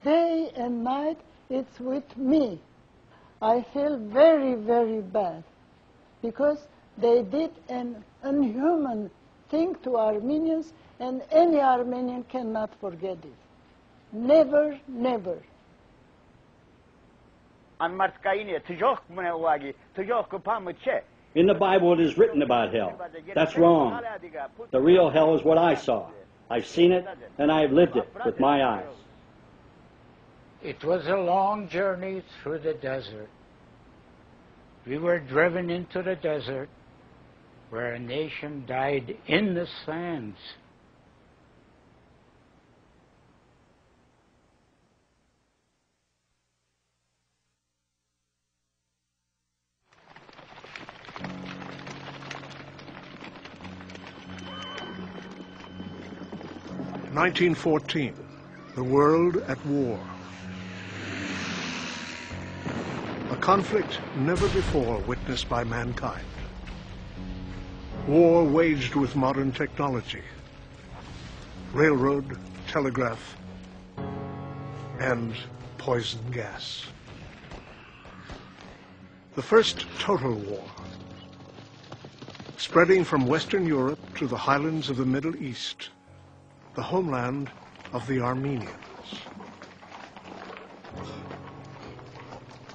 day and night it's with me. I feel very, very bad because they did an inhuman thing to Armenians, and any Armenian cannot forget it. Never, never. In the Bible it is written about hell. That's wrong. The real hell is what I saw. I've seen it, and I've lived it with my eyes. It was a long journey through the desert. We were driven into the desert where a nation died in the sands. In 1914, the world at war. A conflict never before witnessed by mankind. War waged with modern technology, railroad, telegraph, and poison gas. The first total war, spreading from Western Europe to the highlands of the Middle East, the homeland of the Armenians.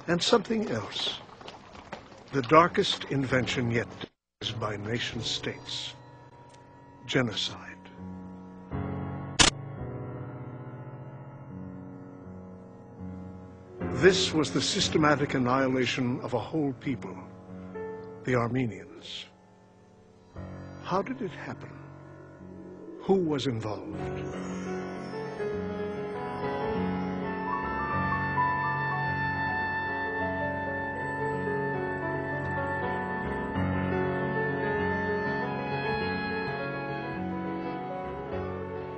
And something else, the darkest invention yet devised by nation states, genocide. This was the systematic annihilation of a whole people, the Armenians. How did it happen? Who was involved?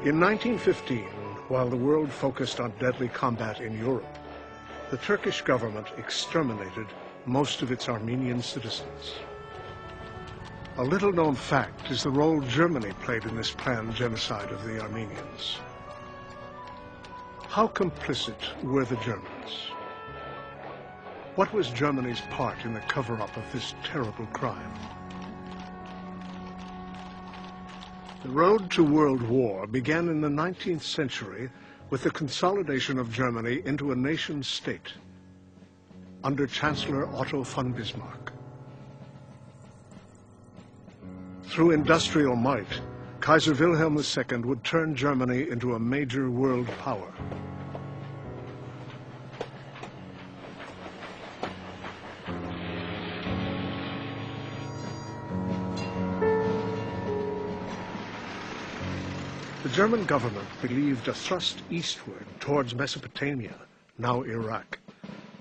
In 1915, while the world focused on deadly combat in Europe, the Turkish government exterminated most of its Armenian citizens. A little-known fact is the role Germany played in this planned genocide of the Armenians. How complicit were the Germans? What was Germany's part in the cover-up of this terrible crime? The road to world war began in the 19th century with the consolidation of Germany into a nation-state under Chancellor Otto von Bismarck. Through industrial might, Kaiser Wilhelm II would turn Germany into a major world power. The German government believed a thrust eastward towards Mesopotamia, now Iraq,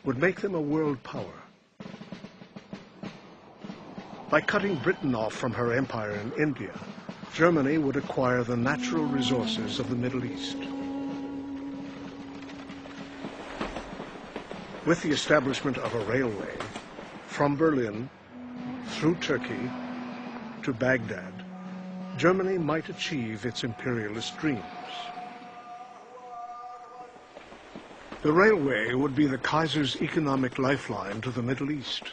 would make them a world power. By cutting Britain off from her empire in India, Germany would acquire the natural resources of the Middle East. With the establishment of a railway from Berlin through Turkey to Baghdad, Germany might achieve its imperialist dreams. The railway would be the Kaiser's economic lifeline to the Middle East.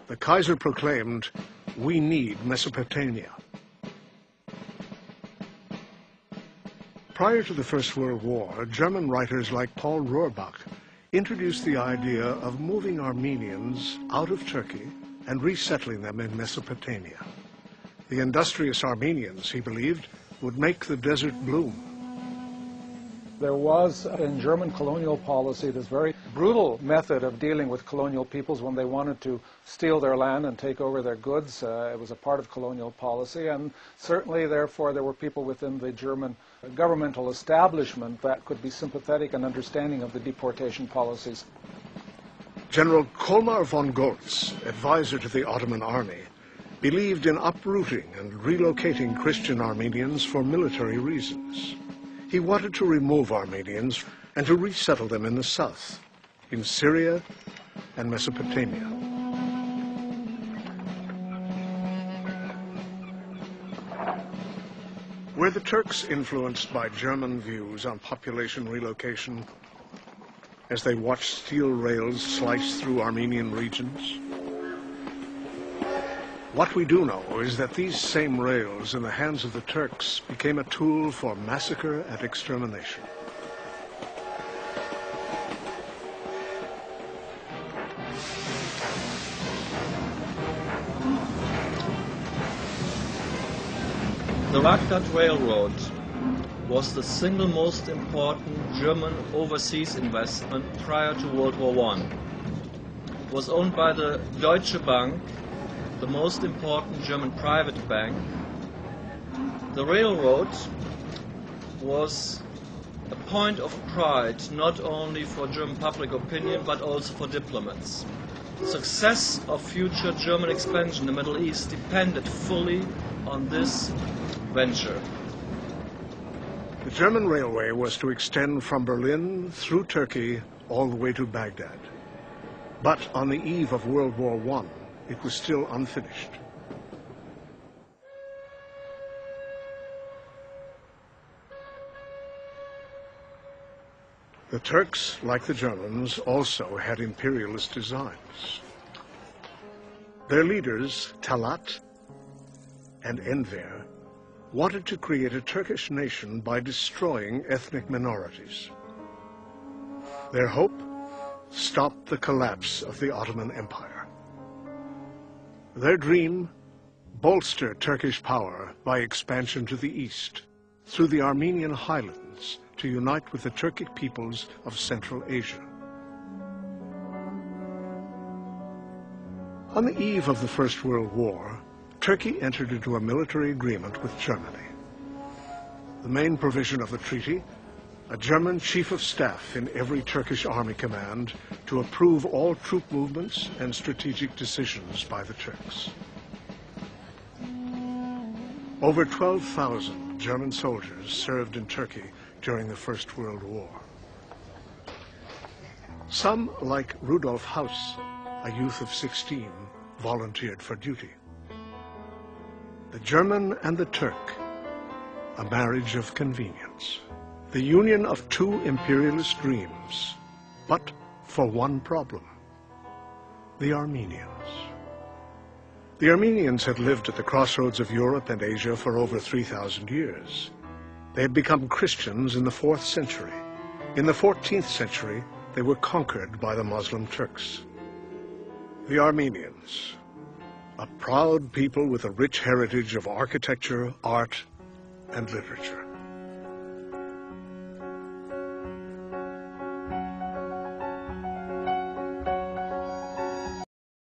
The Kaiser proclaimed, "We need Mesopotamia." Prior to the First World War, German writers like Paul Rohrbach introduced the idea of moving Armenians out of Turkey and resettling them in Mesopotamia. The industrious Armenians, he believed, would make the desert bloom. There was, in German colonial policy, this very brutal method of dealing with colonial peoples when they wanted to steal their land and take over their goods. It was a part of colonial policy, and certainly, therefore, there were people within the German governmental establishment that could be sympathetic and understanding of the deportation policies. General Kolmar von Goltz, advisor to the Ottoman army, believed in uprooting and relocating Christian Armenians for military reasons. He wanted to remove Armenians and to resettle them in the south, in Syria and Mesopotamia. Were the Turks influenced by German views on population relocation as they watched steel rails slice through Armenian regions? What we do know is that these same rails in the hands of the Turks became a tool for massacre and extermination. The Baghdad Railroad was the single most important German overseas investment prior to World War I. It was owned by the Deutsche Bank, the most important German private bank. The railroad was a point of pride not only for German public opinion but also for diplomats. The success of future German expansion in the Middle East depended fully on this venture. The German railway was to extend from Berlin through Turkey all the way to Baghdad. But on the eve of World War I, it was still unfinished. The Turks, like the Germans, also had imperialist designs. Their leaders, Talat and Enver, wanted to create a Turkish nation by destroying ethnic minorities. Their hope? Stop the collapse of the Ottoman Empire. Their dream? Bolster Turkish power by expansion to the east, through the Armenian highlands, to unite with the Turkic peoples of Central Asia. On the eve of the First World War, Turkey entered into a military agreement with Germany. The main provision of the treaty, a German chief of staff in every Turkish army command to approve all troop movements and strategic decisions by the Turks. Over 12,000 German soldiers served in Turkey during the First World War. Some, like Rudolf Hauss, a youth of 16, volunteered for duty. The German and the Turk, a marriage of convenience. The union of two imperialist dreams, but for one problem: the Armenians. The Armenians had lived at the crossroads of Europe and Asia for over 3,000 years. They had become Christians in the 4th century. In the 14th century, they were conquered by the Muslim Turks. The Armenians, a proud people with a rich heritage of architecture, art, and literature.